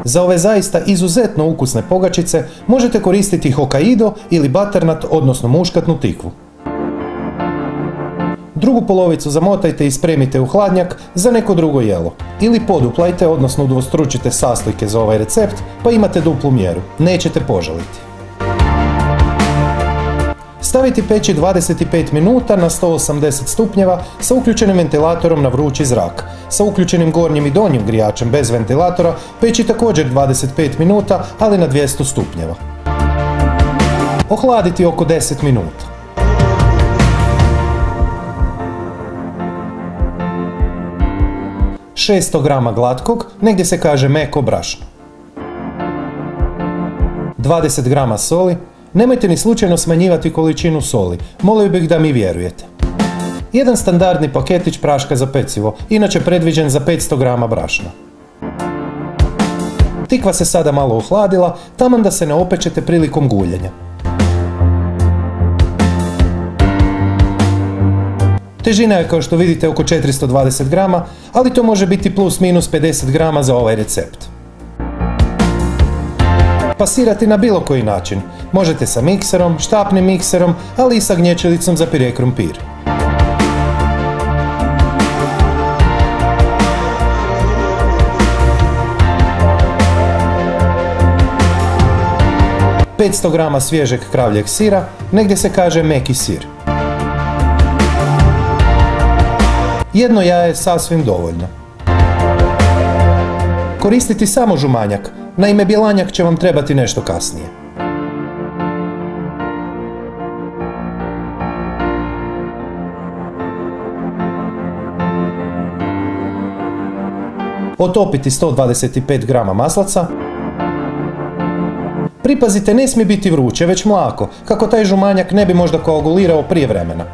Za ove zaista izuzetno ukusne pogačice možete koristiti Hokkaido ili butternut, odnosno muškatnu tikvu. Drugu polovicu zamotajte i spremite u hladnjak za neko drugo jelo. Ili poduplajte, odnosno udvostručite sastojke za ovaj recept, pa imate duplu mjeru. Nećete požaliti. Staviti peći 25 minuta na 180 stupnjeva sa uključenim ventilatorom na vrući zrak. Sa uključenim gornjim i donjim grijačem bez ventilatora peći također 25 minuta, ali na 200 stupnjeva. Ohladiti oko 10 minuta. Šesto grama glatkog, negdje se kaže meko brašno. 20 grama soli. Nemojte ni slučajno smanjivati količinu soli, molio bih da mi vjerujete. Jedan standardni paketić praška za pecivo, inače predviđen za 500 grama brašna. Tikva se sada malo ohladila, taman da se ne opečete prilikom guljenja. Težina je, kao što vidite, oko 420 grama, ali to može biti plus minus 50 grama za ovaj recept. Pasirati na bilo koji način. Možete sa mikserom, štapnim mikserom, ali i sa gnječelicom za pire krumpir. ...500 grama svježeg kravljeg sira, negdje se kaže meki sir. Jedno jaje je sasvim dovoljno. Koristiti samo žumanjak, naime bjelanjak će vam trebati nešto kasnije. Otopiti 125 grama maslaca. Pripazite, ne smije biti vruće, već mlako, kako taj žumanjak ne bi možda koagulirao prije vremena.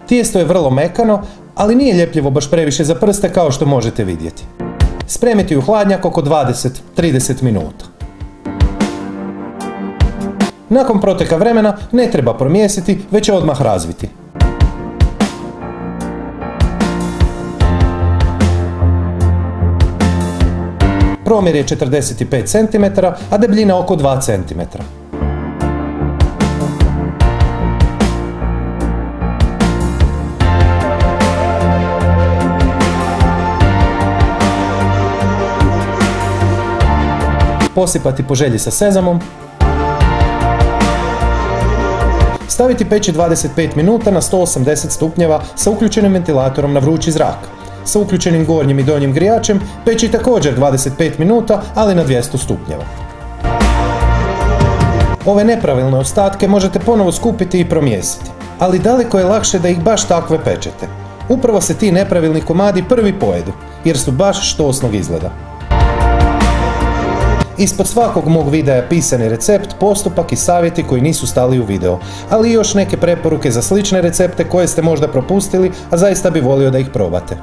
Tijesto je vrlo mekano, ali nije ljepljivo baš previše za prste kao što možete vidjeti. Spremiti u hladnjak oko 20-30 minuta. Nakon proteka vremena ne treba promjesiti, već odmah razviti. Promjer je 45 cm, a debljina oko 2 cm. Posipati po želji sa sezamom. Staviti peći 25 minuta na 180 stupnjeva sa uključenim ventilatorom na vrući zrak. Sa uključenim gornjim i donjim grijačem peći također 25 minuta, ali na 200 stupnjeva. Ove nepravilne ostatke možete ponovo skupiti i promjesiti, ali daleko je lakše da ih baš takve pečete. Upravo se ti nepravilni komadi prvi pojedu, jer su baš štosnog izgleda. Ispod svakog mog videa je pisani recept, postupak i savjeti koji nisu stali u video, ali i još neke preporuke za slične recepte koje ste možda propustili, a zaista bi volio da ih probate.